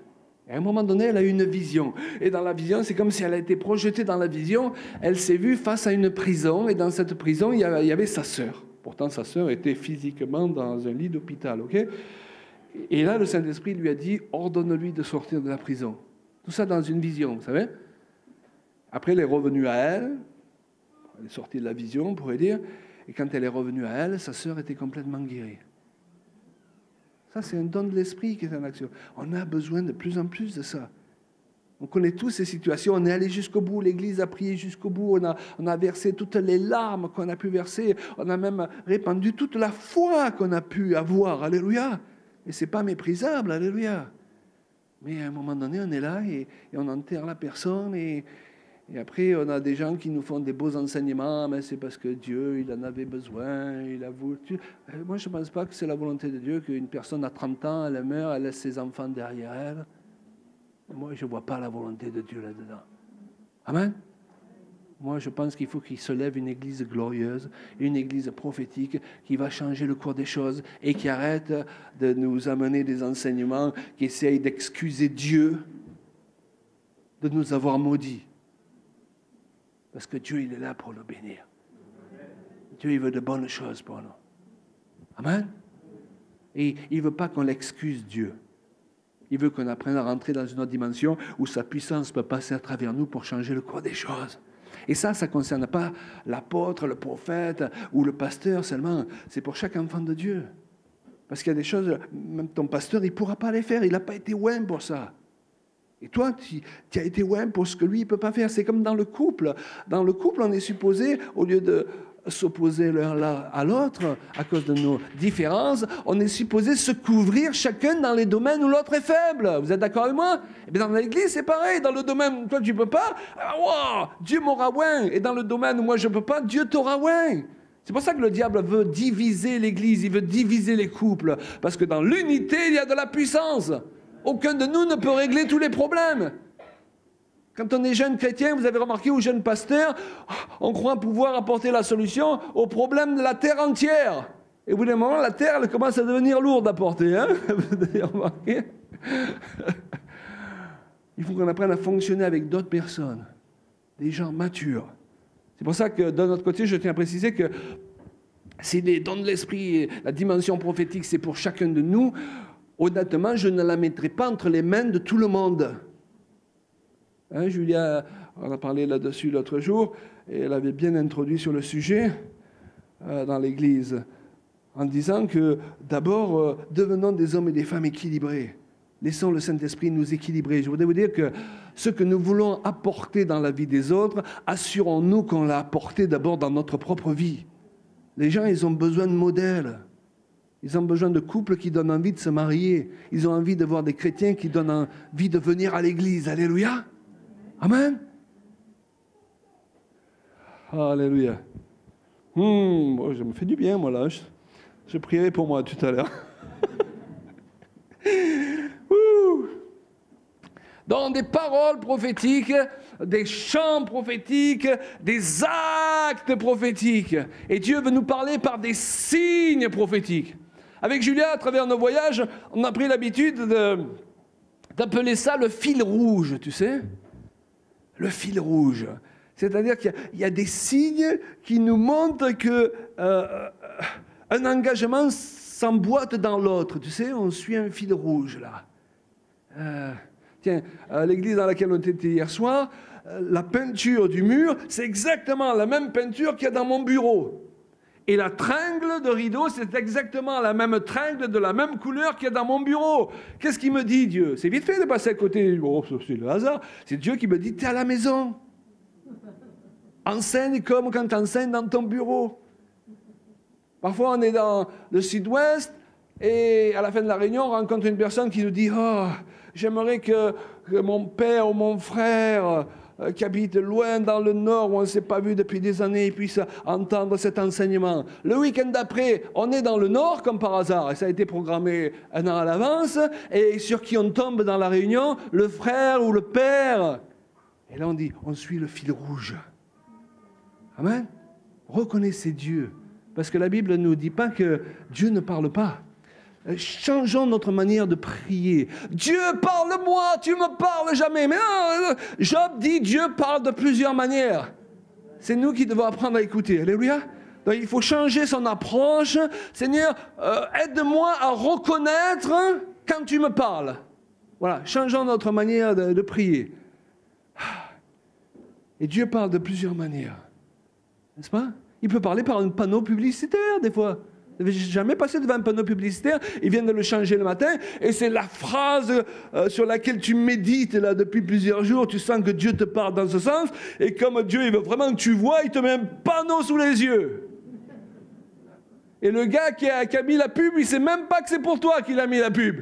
Speaker 1: Et à un moment donné, elle a eu une vision. Et dans la vision, c'est comme si elle a été projetée dans la vision. Elle s'est vue face à une prison, et dans cette prison, il y avait sa sœur. Pourtant, sa sœur était physiquement dans un lit d'hôpital, ok ? Et là, le Saint-Esprit lui a dit, ordonne-lui de sortir de la prison. Tout ça dans une vision, vous savez ? Après, elle est revenue à elle. Elle est sortie de la vision, on pourrait dire. Et quand elle est revenue à elle, sa sœur était complètement guérie. Ça, c'est un don de l'Esprit qui est en action. On a besoin de plus en plus de ça. On connaît tous ces situations. On est allé jusqu'au bout. L'Église a prié jusqu'au bout. On a versé toutes les larmes qu'on a pu verser. On a même répandu toute la foi qu'on a pu avoir. Alléluia. Et ce n'est pas méprisable. Alléluia. Mais à un moment donné, on est là et on enterre la personne. Et après, on a des gens qui nous font des beaux enseignements, mais c'est parce que Dieu, il en avait besoin, il a voulu. Moi, je ne pense pas que c'est la volonté de Dieu qu'une personne à 30 ans, elle meurt, elle laisse ses enfants derrière elle. Moi, je ne vois pas la volonté de Dieu là-dedans. Amen. Moi, je pense qu'il faut qu'il se lève une église glorieuse, une église prophétique qui va changer le cours des choses et qui arrête de nous amener des enseignements qui essayent d'excuser Dieu de nous avoir maudits. Parce que Dieu, il est là pour nous bénir. Dieu, il veut de bonnes choses pour nous. Amen. Et il ne veut pas qu'on l'excuse, Dieu. Il veut qu'on apprenne à rentrer dans une autre dimension où sa puissance peut passer à travers nous pour changer le cours des choses. Et ça ne concerne pas l'apôtre, le prophète ou le pasteur seulement. C'est pour chaque enfant de Dieu. Parce qu'il y a des choses, même ton pasteur, il ne pourra pas les faire. Il n'a pas été oint pour ça. Et toi, tu as été oint pour ce que lui, il ne peut pas faire. C'est comme dans le couple. Dans le couple, on est supposé, au lieu de s'opposer l'un à l'autre à cause de nos différences, on est supposé se couvrir chacun dans les domaines où l'autre est faible. Vous êtes d'accord avec moi? Et bien dans l'Église, c'est pareil. Dans le domaine où toi, tu ne peux pas, Dieu m'aura oint. Et dans le domaine où moi, je ne peux pas, Dieu t'aura oint. C'est pour ça que le diable veut diviser l'Église, il veut diviser les couples. Parce que dans l'unité, il y a de la puissance. Aucun de nous ne peut régler tous les problèmes. Quand on est jeune chrétien, vous avez remarqué, ou jeune pasteur, on croit pouvoir apporter la solution aux problèmes de la terre entière. Et au bout d'un moment, la terre, elle commence à devenir lourde à porter. Hein? Vous avez remarqué? Il faut qu'on apprenne à fonctionner avec d'autres personnes, des gens matures. C'est pour ça que, de notre côté, je tiens à préciser que si les dons de l'esprit, la dimension prophétique, c'est pour chacun de nous, honnêtement, je ne la mettrai pas entre les mains de tout le monde. Hein, Julia, on a parlé là-dessus l'autre jour, et elle avait bien introduit sur le sujet dans l'Église, en disant que d'abord, devenons des hommes et des femmes équilibrés. Laissons le Saint-Esprit nous équilibrer. Je voudrais vous dire que ce que nous voulons apporter dans la vie des autres, assurons-nous qu'on l'a apporté d'abord dans notre propre vie. Les gens, ils ont besoin de modèles. Ils ont besoin de couples qui donnent envie de se marier. Ils ont envie de voir des chrétiens qui donnent envie de venir à l'église. Alléluia. Amen. Alléluia. Bon, je me fais du bien, moi, là. Je prierai pour moi tout à l'heure. Donc, des paroles prophétiques, des chants prophétiques, des actes prophétiques. Et Dieu veut nous parler par des signes prophétiques. Avec Julia, à travers nos voyages, on a pris l'habitude d'appeler ça le fil rouge, tu sais? Le fil rouge. C'est-à-dire qu'il y a des signes qui nous montrent qu'un engagement s'emboîte dans l'autre. Tu sais, on suit un fil rouge, là. Tiens, à l'église dans laquelle on était hier soir, la peinture du mur, c'est exactement la même peinture qu'il y a dans mon bureau. Et la tringle de rideau, c'est exactement la même tringle de la même couleur qu'il y a dans mon bureau. Qu'est-ce qu'il me dit, Dieu? C'est vite fait de passer à côté. Oh, c'est le hasard. C'est Dieu qui me dit, t'es à la maison. Enseigne comme quand tu enseignes dans ton bureau. Parfois, on est dans le sud-ouest et à la fin de la réunion, on rencontre une personne qui nous dit « Oh, j'aimerais que mon père ou mon frère qui habitent loin dans le nord où on ne s'est pas vu depuis des années puissent entendre cet enseignement. Le week-end d'après, on est dans le nord comme par hasard, et ça a été programmé un an à l'avance, et sur qui on tombe dans la réunion, le frère ou le père. Et là on dit, on suit le fil rouge. Amen. Reconnaissez Dieu, parce que la Bible ne nous dit pas que Dieu ne parle pas. Changeons notre manière de prier. Dieu, parle-moi, tu me parles jamais. Mais non, Job dit, Dieu parle de plusieurs manières. C'est nous qui devons apprendre à écouter. Alléluia. Donc il faut changer son approche. Seigneur, aide-moi à reconnaître quand tu me parles. Voilà, changeons notre manière de prier. Et Dieu parle de plusieurs manières. N'est-ce pas? Il peut parler par un panneau publicitaire des fois. Vous n'avez jamais passé devant un panneau publicitaire, ils viennent de le changer le matin, et c'est la phrase sur laquelle tu médites là, depuis plusieurs jours, tu sens que Dieu te parle dans ce sens, et comme Dieu il veut vraiment que tu vois, il te met un panneau sous les yeux. Et le gars qui a mis la pub, il ne sait même pas que c'est pour toi qu'il a mis la pub.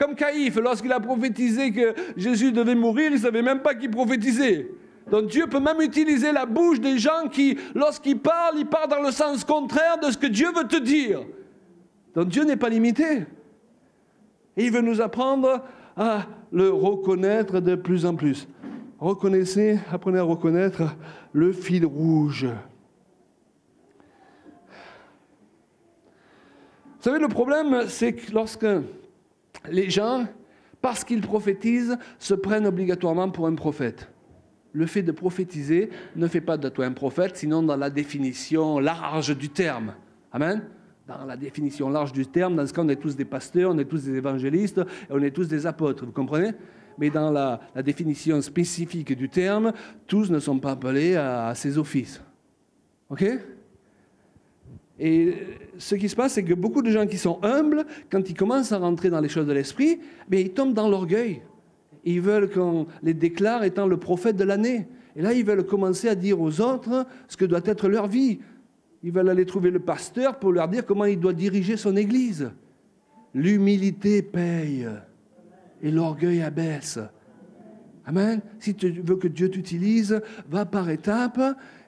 Speaker 1: Comme Caïphe, lorsqu'il a prophétisé que Jésus devait mourir, il ne savait même pas qu'il prophétisait. Donc Dieu peut même utiliser la bouche des gens qui, lorsqu'ils parlent, ils parlent dans le sens contraire de ce que Dieu veut te dire. Donc Dieu n'est pas limité. Et il veut nous apprendre à le reconnaître de plus en plus. Reconnaissez, apprenez à reconnaître le fil rouge. Vous savez, le problème, c'est que lorsque les gens, parce qu'ils prophétisent, se prennent obligatoirement pour un prophète. Le fait de prophétiser ne fait pas de toi un prophète, sinon dans la définition large du terme. Amen. Dans la définition large du terme, dans ce cas, on est tous des pasteurs, on est tous des évangélistes, et on est tous des apôtres, vous comprenez? Mais dans la définition spécifique du terme, tous ne sont pas appelés à ces offices. OK? Et ce qui se passe, c'est que beaucoup de gens qui sont humbles, quand ils commencent à rentrer dans les choses de l'esprit, ils tombent dans l'orgueil. Ils veulent qu'on les déclare étant le prophète de l'année. Et là, ils veulent commencer à dire aux autres ce que doit être leur vie. Ils veulent aller trouver le pasteur pour leur dire comment il doit diriger son église. L'humilité paye et l'orgueil abaisse. Amen. Si tu veux que Dieu t'utilise, va par étapes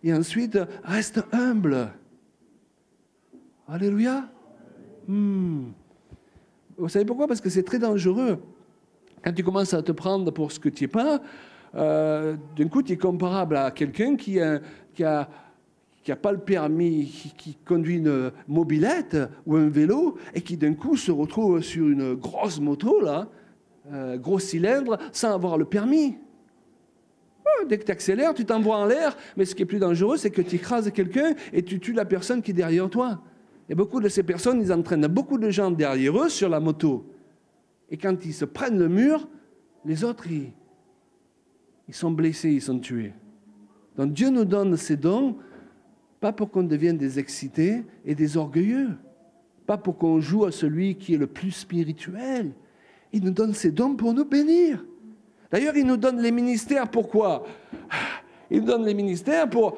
Speaker 1: et ensuite reste humble. Alléluia. Vous savez pourquoi? Parce que c'est très dangereux. Quand tu commences à te prendre pour ce que tu n'es pas, d'un coup, tu es comparable à quelqu'un qui a pas le permis, qui conduit une mobilette ou un vélo, et qui d'un coup se retrouve sur une grosse moto, là, gros cylindre, sans avoir le permis. Dès que tu accélères, tu t'envoies en l'air, mais ce qui est plus dangereux, c'est que tu écrases quelqu'un et tu tues la personne qui est derrière toi. Et beaucoup de ces personnes, ils entraînent beaucoup de gens derrière eux sur la moto. Et quand ils se prennent le mur, les autres, ils sont blessés, ils sont tués. Donc Dieu nous donne ces dons, pas pour qu'on devienne des excités et des orgueilleux, pas pour qu'on joue à celui qui est le plus spirituel. Il nous donne ces dons pour nous bénir. D'ailleurs, il nous donne les ministères, pourquoi? Il nous donne les ministères pour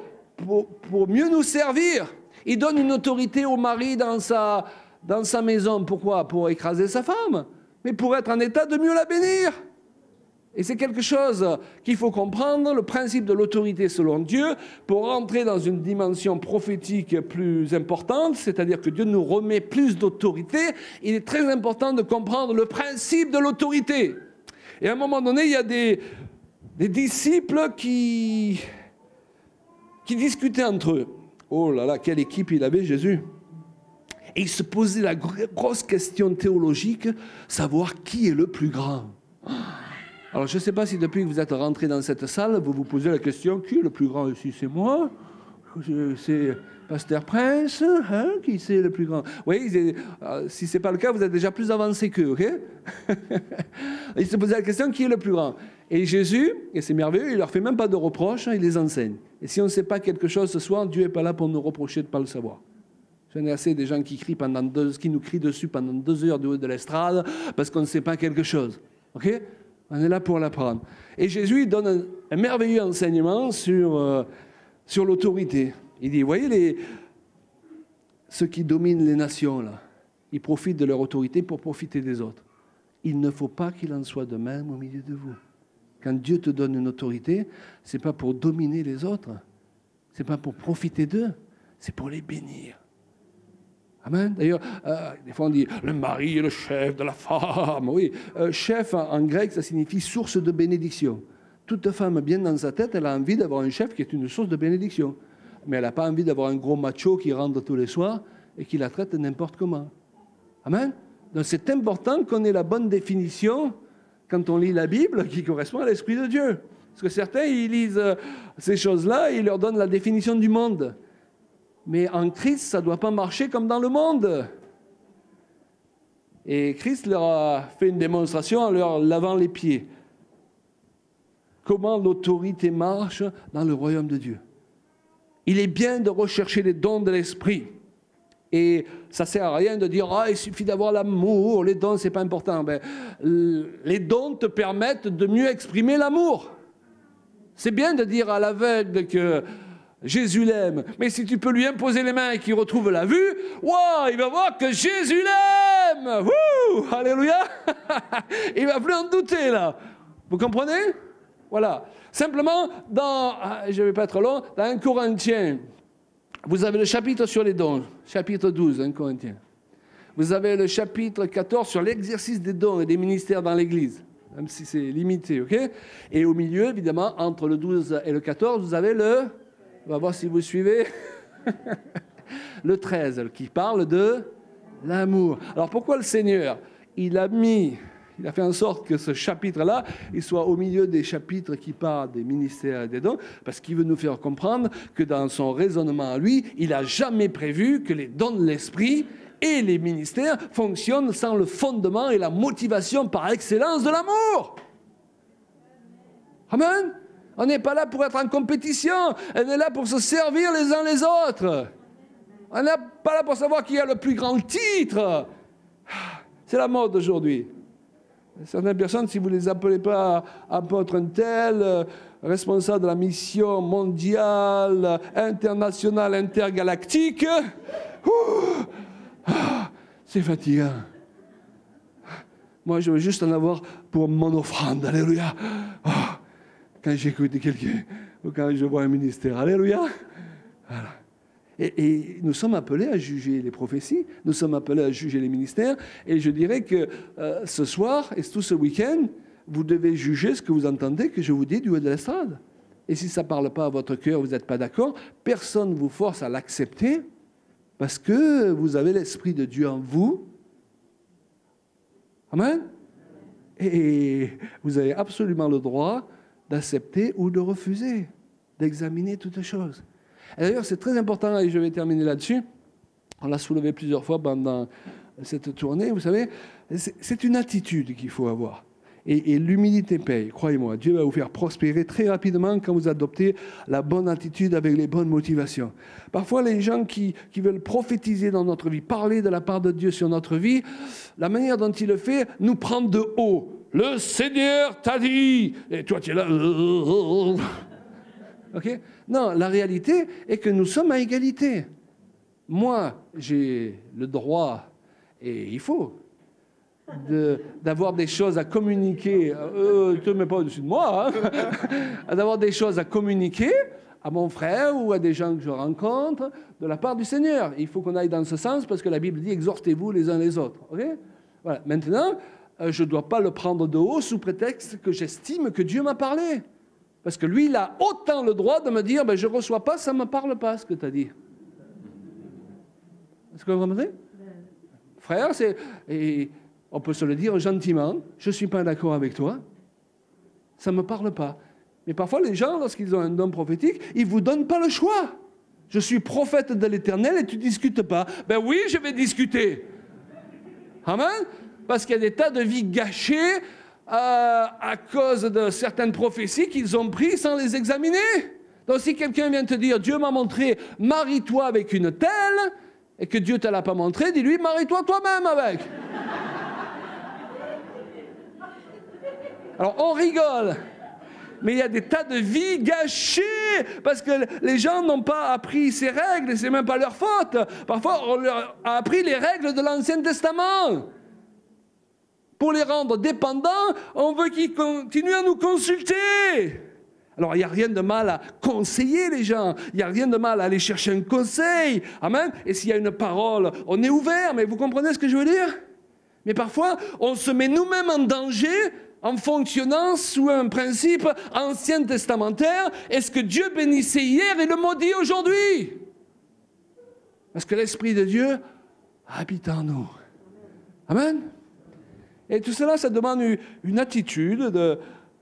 Speaker 1: mieux nous servir. Il donne une autorité au mari dans sa maison. Pourquoi? Pour écraser sa femme, mais pour être en état de mieux la bénir. Et c'est quelque chose qu'il faut comprendre, le principe de l'autorité selon Dieu, pour rentrer dans une dimension prophétique plus importante, c'est-à-dire que Dieu nous remet plus d'autorité. Il est très important de comprendre le principe de l'autorité. Et à un moment donné, il y a des disciples qui discutaient entre eux. Oh là là, quelle équipe il avait, Jésus! Et il se posait la grosse question théologique, savoir qui est le plus grand. Alors, je ne sais pas si depuis que vous êtes rentré dans cette salle, vous vous posez la question, qui est le plus grand ici? C'est moi? C'est Pasteur Prince? Hein? Qui c'est le plus grand? Oui, si ce n'est pas le cas, vous êtes déjà plus avancé qu'eux, ok? Il se posait la question, qui est le plus grand? Et Jésus, et c'est merveilleux, il ne leur fait même pas de reproches, il les enseigne. Et si on ne sait pas quelque chose ce soir, Dieu n'est pas là pour nous reprocher de ne pas le savoir. J'en ai assez des gens qui nous crient dessus pendant 2 heures du haut de l'estrade parce qu'on ne sait pas quelque chose. Ok? On est là pour l'apprendre. Et Jésus il donne un merveilleux enseignement sur l'autorité. Il dit, voyez ceux qui dominent les nations, là, ils profitent de leur autorité pour profiter des autres. Il ne faut pas qu'il en soit de même au milieu de vous. Quand Dieu te donne une autorité, ce n'est pas pour dominer les autres, ce n'est pas pour profiter d'eux, c'est pour les bénir. Amen. D'ailleurs, des fois on dit le mari est le chef de la femme. Oui, chef en grec, ça signifie source de bénédiction. Toute femme bien dans sa tête, elle a envie d'avoir un chef qui est une source de bénédiction. Mais elle n'a pas envie d'avoir un gros macho qui rentre tous les soirs et qui la traite n'importe comment. Amen. Donc c'est important qu'on ait la bonne définition quand on lit la Bible qui correspond à l'Esprit de Dieu. Parce que certains, ils lisent ces choses-là et ils leur donnent la définition du monde. Mais en Christ, ça ne doit pas marcher comme dans le monde. Et Christ leur a fait une démonstration en leur lavant les pieds. Comment l'autorité marche dans le royaume de Dieu. Il est bien de rechercher les dons de l'Esprit. Et ça ne sert à rien de dire « Ah, il suffit d'avoir l'amour, les dons, ce n'est pas important. » Ben, les dons te permettent de mieux exprimer l'amour. C'est bien de dire à l'aveugle que Jésus l'aime, mais si tu peux lui imposer les mains et qu'il retrouve la vue, wow, il va voir que Jésus l'aime. Wouh, alléluia. Il ne va plus en douter, là. Vous comprenez? Voilà. Simplement, je ne vais pas être long, dans 1 Corinthiens, vous avez le chapitre sur les dons, chapitre 12, 1 Corinthiens. Vous avez le chapitre 14 sur l'exercice des dons et des ministères dans l'Église, même si c'est limité, ok? Et au milieu, évidemment, entre le 12 et le 14, vous avez on va voir si vous suivez, le 13, qui parle de l'amour. Alors pourquoi le Seigneur, il a fait en sorte que ce chapitre-là, il soit au milieu des chapitres qui parlent des ministères et des dons, parce qu'il veut nous faire comprendre que dans son raisonnement à lui, il n'a jamais prévu que les dons de l'Esprit et les ministères fonctionnent sans le fondement et la motivation par excellence de l'amour. Amen. On n'est pas là pour être en compétition, on est là pour se servir les uns les autres. On n'est pas là pour savoir qui a le plus grand titre. C'est la mode aujourd'hui. Certaines personnes, si vous ne les appelez pas apôtre un tel, responsable de la mission mondiale, internationale, intergalactique, c'est fatigant. Moi, je veux juste en avoir pour mon offrande. Alléluia. Quand j'écoute quelqu'un ou quand je vois un ministère. Alléluia. Voilà. Et nous sommes appelés à juger les prophéties, nous sommes appelés à juger les ministères, et je dirais que ce soir et tout ce week-end, vous devez juger ce que vous entendez que je vous dis du haut de l'estrade. Et si ça ne parle pas à votre cœur, vous n'êtes pas d'accord, personne ne vous force à l'accepter, parce que vous avez l'Esprit de Dieu en vous. Amen. Et vous avez absolument le droit d'accepter ou de refuser, d'examiner toutes choses. Et d'ailleurs, c'est très important, et je vais terminer là-dessus, on l'a soulevé plusieurs fois pendant cette tournée, vous savez, c'est une attitude qu'il faut avoir. Et l'humilité paye, croyez-moi. Dieu va vous faire prospérer très rapidement quand vous adoptez la bonne attitude avec les bonnes motivations. Parfois, les gens qui veulent prophétiser dans notre vie, parler de la part de Dieu sur notre vie, la manière dont il le fait nous prend de haut. Le Seigneur t'a dit, et toi tu es là. Okay? Non, la réalité est que nous sommes à égalité. Moi, j'ai le droit, et il faut, d'avoir des choses à communiquer. Tu ne mets pas au-dessus de moi, hein? D'avoir des choses à communiquer à mon frère ou à des gens que je rencontre de la part du Seigneur. Il faut qu'on aille dans ce sens parce que la Bible dit « exhortez-vous les uns les autres ». Okay? Voilà. Maintenant, je ne dois pas le prendre de haut sous prétexte que j'estime que Dieu m'a parlé. Parce que lui, il a autant le droit de me dire ben, « je ne reçois pas, ça ne me parle pas ce que tu as dit ». Est-ce que vous comprenez? Frère, et on peut se le dire gentiment, je ne suis pas d'accord avec toi, ça ne me parle pas. Mais parfois, les gens, lorsqu'ils ont un don prophétique, ils ne vous donnent pas le choix. Je suis prophète de l'Éternel et tu ne discutes pas. Ben oui, je vais discuter. Amen. Parce qu'il y a des tas de vies gâchées à cause de certaines prophéties qu'ils ont prises sans les examiner. Donc si quelqu'un vient te dire, Dieu m'a montré, marie-toi avec une telle, et que Dieu ne te l'a pas montré, dis-lui, marie-toi toi-même avec. Alors on rigole, mais il y a des tas de vies gâchées parce que les gens n'ont pas appris ces règles et ce n'est même pas leur faute. Parfois, on leur a appris les règles de l'Ancien Testament. pour les rendre dépendants, on veut qu'ils continuent à nous consulter. Alors, il n'y a rien de mal à conseiller les gens. Il n'y a rien de mal à aller chercher un conseil. Amen. Et s'il y a une parole, on est ouvert. Mais vous comprenez ce que je veux dire? Mais parfois, on se met nous-mêmes en danger en fonctionnant sous un principe ancien testamentaire. Est-ce que Dieu bénissait hier et le maudit aujourd'hui? Parce que l'Esprit de Dieu habite en nous. Amen. Et tout cela, ça demande une attitude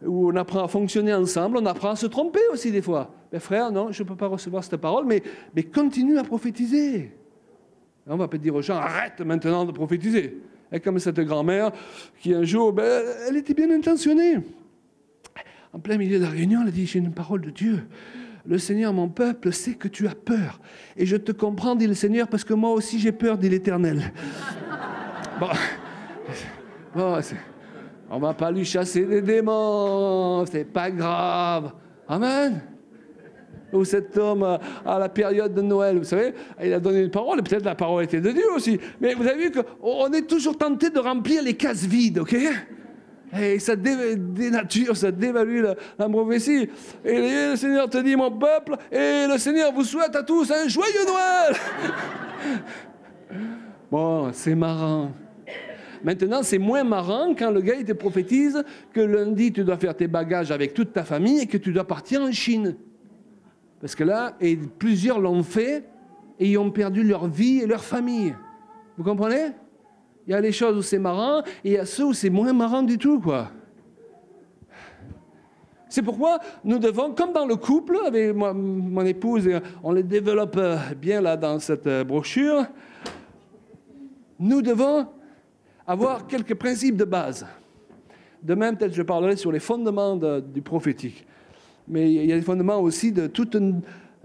Speaker 1: où on apprend à fonctionner ensemble, on apprend à se tromper aussi des fois. Mais frère, non, je ne peux pas recevoir cette parole, mais continue à prophétiser. On ne va pas dire aux gens, arrête maintenant de prophétiser. Et comme cette grand-mère qui un jour, elle était bien intentionnée. En plein milieu de la réunion, elle a dit, j'ai une parole de Dieu. Le Seigneur, mon peuple, sait que tu as peur. Et je te comprends, dit le Seigneur, parce que moi aussi j'ai peur, dit l'Éternel. Bon, on ne va pas lui chasser des démons, c'est pas grave. Amen. Ou cet homme, à la période de Noël, vous savez, il a donné une parole, et peut-être la parole était de Dieu aussi. Mais vous avez vu qu'on est toujours tenté de remplir les cases vides, ok? Et ça dénature, ça dévalue la prophétie. Et le Seigneur te dit, mon peuple, et le Seigneur vous souhaite à tous un joyeux Noël. Bon, c'est marrant. Maintenant, c'est moins marrant quand le gars il te prophétise que lundi, tu dois faire tes bagages avec toute ta famille et que tu dois partir en Chine. Parce que là, et plusieurs l'ont fait et ils ont perdu leur vie et leur famille. Vous comprenez? Il y a les choses où c'est marrant et il y a ceux où c'est moins marrant du tout, quoi. C'est pourquoi nous devons, comme dans le couple, avec mon épouse, on les développe bien là dans cette brochure, nous devons avoir quelques principes de base. Demain, peut-être je parlerai sur les fondements du prophétique. Mais il y a les fondements aussi de toutes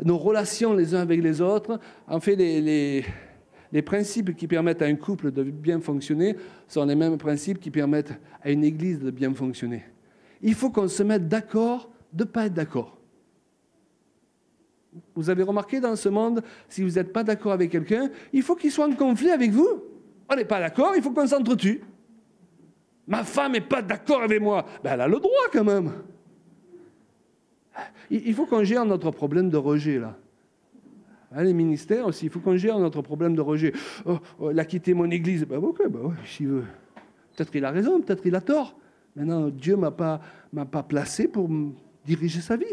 Speaker 1: nos relations les uns avec les autres. En fait, les principes qui permettent à un couple de bien fonctionner sont les mêmes principes qui permettent à une église de bien fonctionner. Il faut qu'on se mette d'accord de ne pas être d'accord. Vous avez remarqué dans ce monde, si vous n'êtes pas d'accord avec quelqu'un, il faut qu'il soit en conflit avec vous. On n'est pas d'accord, il faut qu'on s'entretue. Ma femme n'est pas d'accord avec moi. Ben, elle a le droit quand même. Il faut qu'on gère notre problème de rejet, là. Hein, les ministères aussi, il faut qu'on gère notre problème de rejet. Il a quitté mon église. Ben, ok, ben, ouais, s'il veut. Peut-être qu'il a raison, peut-être qu'il a tort. Maintenant, Dieu ne m'a pas placé pour diriger sa vie.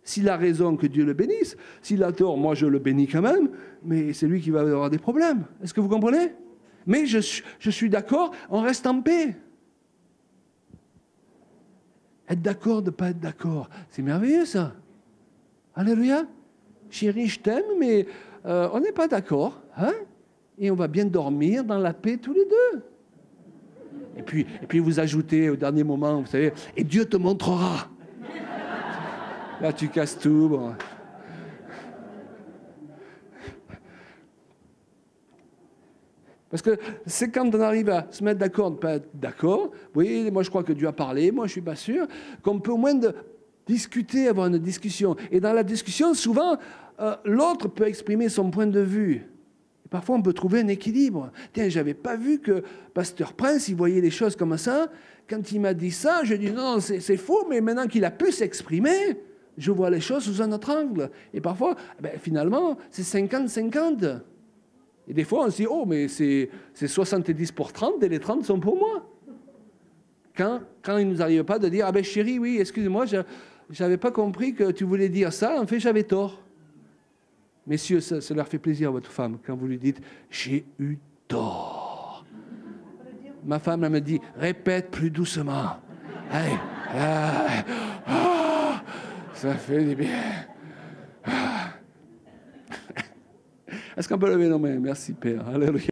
Speaker 1: S'il a raison, que Dieu le bénisse. S'il a tort, moi je le bénis quand même, mais c'est lui qui va avoir des problèmes. Est-ce que vous comprenez? Mais je suis d'accord, on reste en paix. Être d'accord de ne pas être d'accord, c'est merveilleux ça. Alléluia. Chérie, je t'aime, mais on n'est pas d'accord. Hein? Et on va bien dormir dans la paix tous les deux. Et puis vous ajoutez au dernier moment, vous savez, et Dieu te montrera. Là, tu casses tout. Bon. Parce que c'est quand on arrive à se mettre d'accord, ne pas être d'accord, oui, moi je crois que Dieu a parlé, moi je ne suis pas sûr, qu'on peut au moins discuter, avoir une discussion. Et dans la discussion, souvent, l'autre peut exprimer son point de vue. Et parfois, on peut trouver un équilibre. Tiens, je n'avais pas vu que Pasteur Prince, il voyait les choses comme ça. Quand il m'a dit ça, je dis non, c'est faux, mais maintenant qu'il a pu s'exprimer, je vois les choses sous un autre angle. Et parfois, finalement, c'est 50-50. Et des fois, on se dit, oh, mais c'est 70 pour 30 et les 30 sont pour moi. Quand il ne nous arrive pas de dire, ah ben chérie, oui, excusez-moi, je n'avais pas compris que tu voulais dire ça, en fait, j'avais tort. Messieurs, ça leur fait plaisir à votre femme quand vous lui dites, j'ai eu tort. Ma femme, elle me dit, répète plus doucement. Hey, ça fait du bien. Est-ce qu'on peut lever nos mains? Merci, Père. Alléluia.